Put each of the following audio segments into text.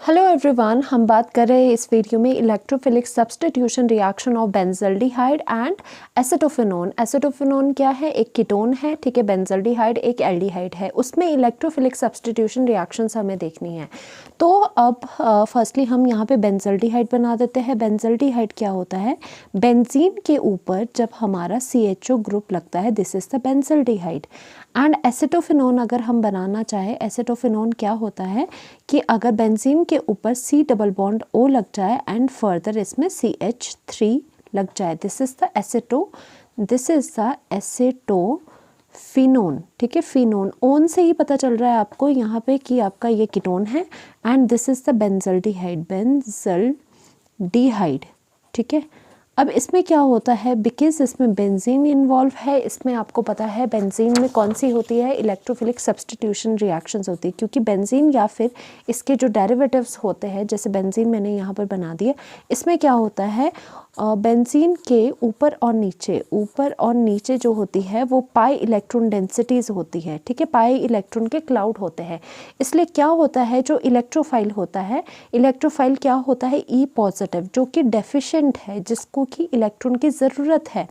Hello everyone, हम बात कर रहे हैं इस वीडियो में electrophilic substitution reaction of benzaldehyde and acetophenone. Acetophenone क्या है? एक कीटोन है, ठीक है। बेंजल्डिहाइड एक एल्डिहाइड है। उसमें इलेक्ट्रोफिलिक सब्स्टिट्यूशन रिएक्शंस हमें देखनी है। तो अब फर्स्टली हम यहाँ पे बेंजल्डिहाइड बना देते हैं। बेंजल्डिहाइड क्या होता है? बेंजीन के ऊपर जब हमारा CHO ग्रुप लगता है, this is the benzaldehyde. And acetophenone अगर हम बनाना चाहे, एसिटोफेनोन क्या होता है कि अगर बेंजीन के ऊपर C डबल बॉन्ड O लग जाए एंड फर्दर इसमें CH3 लग जाए, दिस इज द एसिटोफिनोन, ठीक है। फिनोन ओन से ही पता चल रहा है आपको यहाँ पे कि आपका ये कीटोन है and this is the benzaldehyde, ठीक है। अब इसमें क्या होता है, बिकॉज इसमें बेंजीन इन्वॉल्व है, इसमें आपको पता है बेंजीन में कौन सी होती है, इलेक्ट्रोफिलिक सब्स्टिट्यूशन रिएक्शंस होती है, क्योंकि बेंजीन या फिर इसके जो डेरिवेटिव्स होते हैं, जैसे बेंजीन मैंने यहाँ पर बना दिया, इसमें क्या होता है, बेंजीन के ऊपर और नीचे जो होती है वो पाई इलेक्ट्रॉन डेंसिटीज़ होती है, ठीक है। पाई इलेक्ट्रॉन के क्लाउड होते हैं। इसलिए क्या होता है, जो इलेक्ट्रोफाइल होता है, इलेक्ट्रोफाइल क्या होता है, E पॉजिटिव, जो कि डेफिशिएंट है, जिसको कि इलेक्ट्रॉन की ज़रूरत है,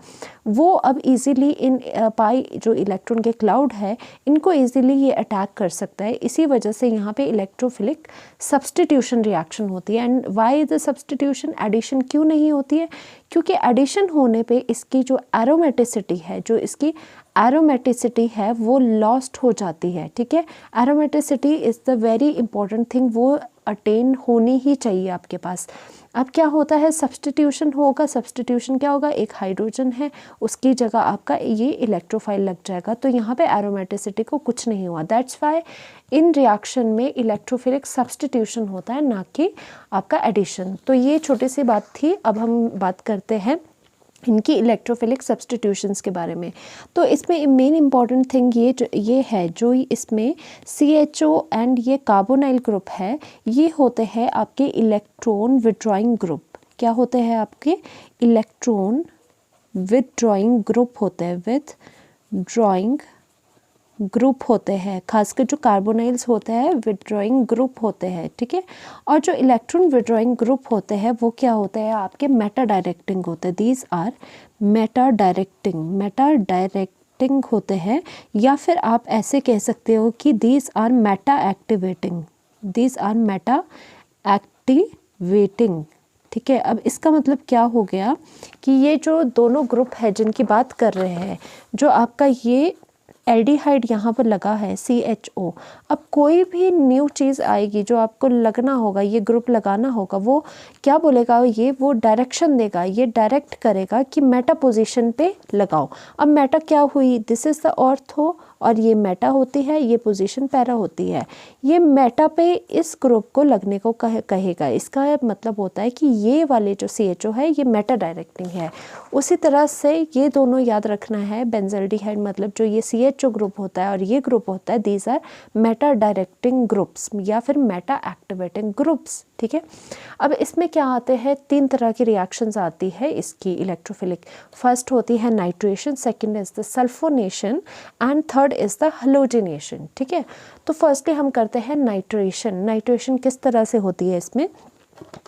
वो अब इजीली इन पाई जो इलेक्ट्रॉन के क्लाउड है, इनको इजीली ये अटैक कर सकता है। इसी वजह से यहाँ पे इलेक्ट्रोफिलिक सब्स्टिट्यूशन रिएक्शन होती है। And why the substitution, addition क्यों नहीं होती है? क्योंकि एडिशन होने पे इसकी जो एरोमेटिसिटी है, वो लॉस्ट हो जाती है, ठीक है। Aromaticity is the very important thing, वो अटेन होनी ही चाहिए आपके पास। अब क्या होता है, सब्स्टिट्यूशन होगा। सब्स्टिट्यूशन क्या होगा, एक हाइड्रोजन है, उसकी जगह आपका ये इलेक्ट्रोफाइल लग जाएगा, तो यहाँ पे एरोमेटिसिटी को कुछ नहीं हुआ। दैट्स वाई इन रिएक्शन में इलेक्ट्रोफिलिक सब्स्टिट्यूशन होता है, ना कि आपका एडिशन। तो ये छोटी सी बात थी। अब हम बात करते हैं इनकी इलेक्ट्रोफिलिक सब्स्टिट्यूशंस के बारे में। तो इसमें मेन इंपॉर्टेंट थिंग ये है, जो इसमें CHO एंड ये कार्बोनाइल ग्रुप है, ये होते हैं आपके इलेक्ट्रॉन विथड्रॉइंग ग्रुप। क्या होते हैं आपके? इलेक्ट्रॉन विथड्रॉइंग ग्रुप होते हैं, विथड्रॉइंग ग्रुप होते हैं। खासकर जो कार्बोनाइल्स होते हैं विथड्रॉइंग ग्रुप होते हैं, ठीक है। और जो इलेक्ट्रॉन विथड्रॉइंग ग्रुप होते हैं वो क्या होते हैं आपके? मेटा डायरेक्टिंग होते हैं। दीज आर मेटा डायरेक्टिंग होते हैं, या फिर आप ऐसे कह सकते हो कि दीज आर मेटा एक्टिवेटिंग, ठीक है। अब इसका मतलब क्या हो गया कि ये जो दोनों ग्रुप है जिनकी बात कर रहे हैं, जो आपका ये एल्डिहाइड यहाँ पर लगा है CHO, अब कोई भी न्यू चीज़ आएगी जो आपको लगना होगा, ये ग्रुप लगाना होगा, वो क्या बोलेगा, वो डायरेक्शन देगा, ये डायरेक्ट करेगा कि मेटा पोजीशन पे लगाओ। अब मेटा क्या हुई, दिस इज़ द ऑर्थो, और ये मेटा होती है, ये पोजीशन पैरा होती है। ये मेटा पे इस ग्रुप को लगने को कहेगा। इसका मतलब होता है कि ये वाले जो CHO है ये मेटा डायरेक्टिंग है। उसी तरह से ये दोनों याद रखना है, बेंजल्डिहाइड मतलब जो ये CHO ग्रुप होता है और ये ग्रुप होता है, these are meta directing groups या फिर मेटा एक्टिवेटिंग ग्रुप्स, ठीक है। अब इसमें क्या आते हैं, 3 तरह की रिएक्शंस आती है इसकी इलेक्ट्रोफिलिक। फर्स्ट होती है nitration, second is the sulphonation and third is the halogenation, ठीक है। तो फर्स्टली हम करते हैं नाइट्रेशन। नाइट्रेशन किस तरह से होती है इसमें?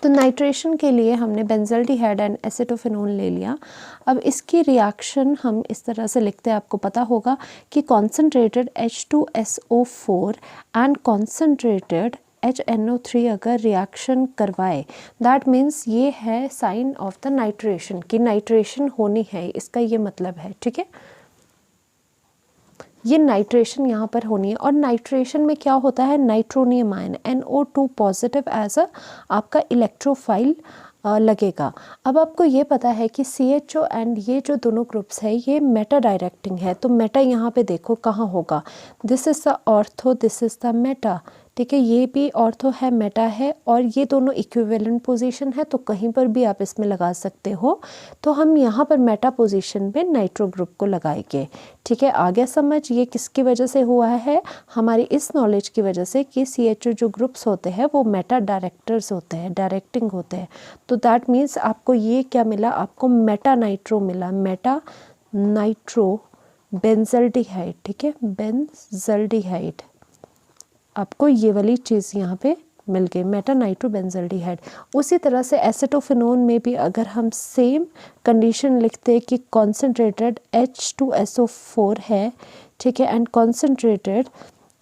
तो नाइट्रेशन के लिए हमने बेंजल्डिहाइड एंड एसिटोफेनोन ले लिया। अब इसकी रिएक्शन हम इस तरह से लिखते हैं, आपको पता होगा कि concentrated H2SO4 and concentrated HNO3 अगर रिएक्शन करवाए, दैट मीन्स ये है साइन ऑफ द नाइट्रेशन कि नाइट्रेशन होनी है, इसका ये मतलब है, ठीक है। ये नाइट्रेशन यहाँ पर होनी है। और नाइट्रेशन में क्या होता है, nitronium ion NO2 positive as a आपका इलेक्ट्रोफाइल लगेगा। अब आपको ये पता है कि CHO एंड ये जो दोनों ग्रुप्स है ये मेटा डायरेक्टिंग है, तो मेटा यहाँ पे देखो कहाँ होगा, this is the ortho, this is the Meta, ठीक है। ये भी ऑर्थो है, मेटा है, और ये दोनों इक्विवेलेंट पोजीशन है, तो कहीं पर भी आप इसमें लगा सकते हो। तो हम यहाँ पर मेटा पोजीशन पे नाइट्रो ग्रुप को लगाएंगे, ठीक है। आगे समझ, ये किसकी वजह से हुआ है, हमारी इस नॉलेज की वजह से कि CHO जो ग्रुप्स होते हैं वो मेटा डायरेक्टर्स होते हैं, डायरेक्टिंग होते हैं। तो दैट मीन्स आपको ये क्या मिला, आपको मेटा नाइट्रो मिला, मेटा नाइट्रो बेंजल्डिहाइड, ठीक है, बेंजल्डिहाइड। आपको ये वाली चीज़ यहाँ पे मिल गए, मेटा नाइट्रोबेंजल्डिहाइड। उसी तरह से एसिटोफिनोन में भी अगर हम सेम कंडीशन लिखते हैं कि कॉन्सेंट्रेटेड H2SO4 है, ठीक है, एंड कॉन्सेंट्रेटेड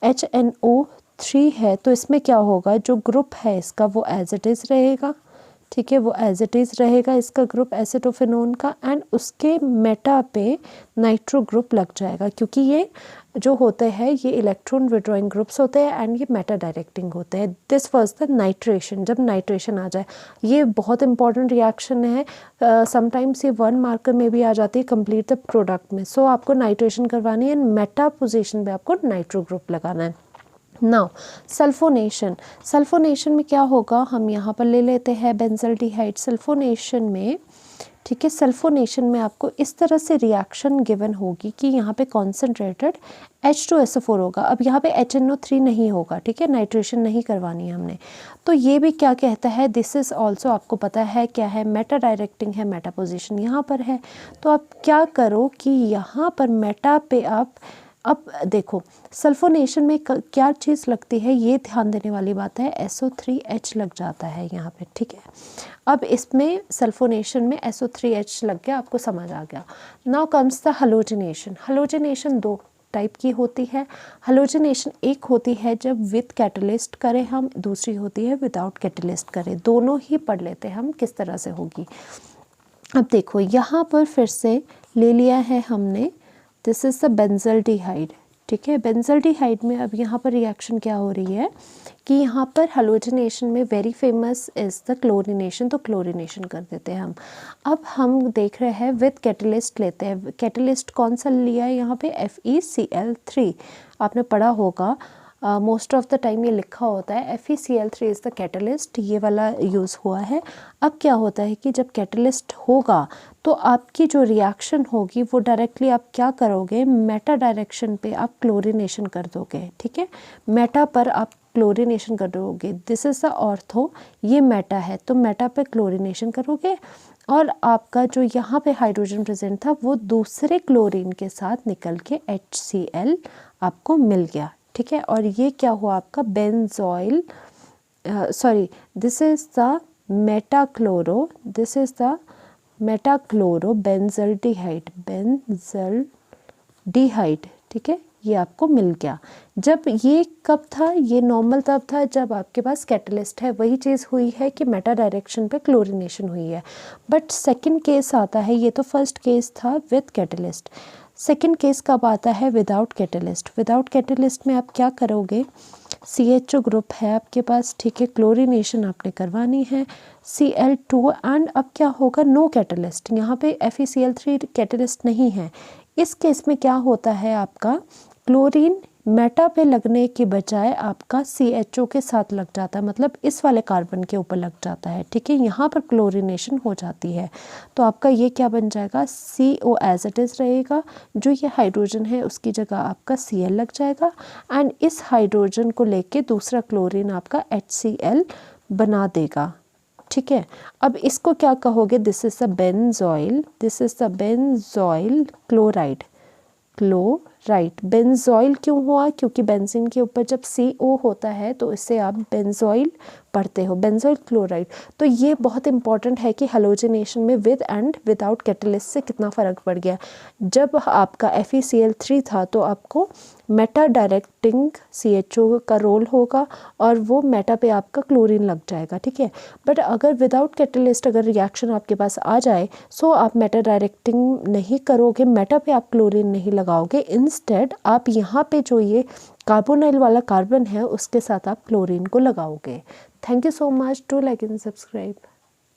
HNO3 है, तो इसमें क्या होगा, जो ग्रुप है इसका वो एज इट इज़ रहेगा, ठीक है, वो एज इट इज़ रहेगा इसका ग्रुप एसिटोफिनोन का, एंड उसके मेटा पे नाइट्रो ग्रुप लग जाएगा, क्योंकि ये जो होते हैं ये इलेक्ट्रॉन विड्रॉइंग ग्रुप्स होते हैं एंड ये मेटा डायरेक्टिंग होते हैं। दिस वाज द नाइट्रेशन, जब नाइट्रेशन आ जाए, ये बहुत इंपॉर्टेंट रिएक्शन है, समटाइम्स ये 1 मार्कर में भी आ जाती है कंप्लीट द प्रोडक्ट में। सो आपको नाइट्रेशन करवानी है, मेटा पोजिशन पे आपको नाइट्रो ग्रुप लगाना है। नाउ सल्फोनेशन, सल्फोनेशन में क्या होगा, हम यहाँ पर ले लेते हैं बेंजल्डिहाइड सल्फोनेशन में, ठीक है, सल्फोनेशन में आपको इस तरह से रिएक्शन गिवन होगी कि यहाँ पे कॉन्सेंट्रेटेड H2SO4 होगा। अब यहाँ पे HNO3 नहीं होगा, ठीक है, नाइट्रेशन नहीं करवानी है हमने। तो ये भी क्या कहता है, दिस इज़ ऑल्सो, आपको पता है क्या है, मेटा डायरेक्टिंग है, मेटा पोजीशन यहाँ पर है। तो आप क्या करो कि यहाँ पर मेटा पे आप, अब देखो सल्फोनेशन में क्या चीज़ लगती है, ये ध्यान देने वाली बात है, SO3H लग जाता है यहाँ पे, ठीक है। अब इसमें सल्फोनेशन में SO3H लग गया, आपको समझ आ गया। Now comes the halogenation. Halogenation 2 type की होती है। हैलोजिनेशन एक होती है जब विद कैटलिस्ट करें हम, दूसरी होती है विदाउट कैटलिस्ट करें। दोनों ही पढ़ लेते हैं हम किस तरह से होगी। अब देखो यहाँ पर फिर से ले लिया है हमने, दिस इज़ द बेंजल्डिहाइड, ठीक है। बेंजल्डिहाइड में अब यहाँ पर रिएक्शन क्या हो रही है कि यहाँ पर हैलोजिनेशन में very famous is the chlorination, तो क्लोरिनेशन कर देते हैं हम। अब हम देख रहे हैं विद कैटलिस्ट लेते हैं। कैटलिस्ट कौन सा लिया है यहाँ पे, FeCl3, आपने पढ़ा होगा, मोस्ट ऑफ द टाइम ये लिखा होता है FeCl3 इज़ द कैटलिस्ट, ये वाला यूज़ हुआ है। अब क्या होता है कि जब कैटलिस्ट होगा तो आपकी जो रिएक्शन होगी वो डायरेक्टली आप क्या करोगे, मेटा डायरेक्शन पे आप क्लोरिनेशन कर दोगे, ठीक है, मेटा पर आप क्लोरिनेशन कर दोगे। दिस इज़ द ऑर्थो, ये मेटा है तो मेटा पे क्लोरिनेशन करोगे, और आपका जो यहाँ पे हाइड्रोजन प्रेजेंट था वो दूसरे क्लोरीन के साथ निकल के HCl आपको मिल गया, ठीक है। और ये क्या हुआ आपका benzoyl, sorry, this is the metachloro, this is the metachloro benzaldehyde, benzaldehyde, ठीक है, ये आपको मिल गया। जब ये कब था, ये नॉर्मल तब था जब आपके पास कैटलिस्ट है, वही चीज़ हुई है कि मेटा डायरेक्शन पे क्लोरिनेशन हुई है। बट सेकंड केस आता है, ये तो फर्स्ट केस था विद कैटलिस्ट, सेकंड केस कब आता है, विदाउट कैटलिस्ट। विदाउट कैटलिस्ट में आप क्या करोगे, CHO ग्रुप है आपके पास, ठीक है, क्लोरिनेशन आपने करवानी है, Cl2, एंड अब क्या होगा, नो कैटलिस्ट, यहाँ पे FeCl3 कैटलिस्ट नहीं है। इस केस में क्या होता है, आपका क्लोरीन मेटा पे लगने के बजाय आपका CHO के साथ लग जाता है, मतलब इस वाले कार्बन के ऊपर लग जाता है, ठीक है, यहाँ पर क्लोरिनेशन हो जाती है। तो आपका ये क्या बन जाएगा, CO एज इट इज़ रहेगा, जो ये हाइड्रोजन है उसकी जगह आपका Cl लग जाएगा, एंड इस हाइड्रोजन को लेके दूसरा क्लोरीन आपका HCl बना देगा, ठीक है। अब इसको क्या कहोगे, this is the benzoyl, this is the benzoyl chloride, chloride. Benzoyl क्यों हुआ, क्योंकि बेंजीन के ऊपर जब CO होता है तो इससे आप बेंजोइल पढ़ते हो, बेंजोइल क्लोराइड। तो ये बहुत इंपॉर्टेंट है कि हैलोजिनेशन में विद एंड विदाउट कैटलिस्ट से कितना फ़र्क पड़ गया। जब आपका FeCl3 था तो आपको मेटा डायरेक्टिंग CHO का रोल होगा और वो मेटा पे आपका क्लोरीन लग जाएगा, ठीक है। बट अगर विदाउट कैटलिस्ट अगर रिएक्शन आपके पास आ जाए, सो आप मेटा डायरेक्टिंग नहीं करोगे, मेटा पे आप क्लोरीन नहीं लगाओगे, इंस्टेड आप यहाँ पे जो ये कार्बोनाइल वाला कार्बन है उसके साथ आप क्लोरीन को लगाओगे। Thank you so much, do like and subscribe.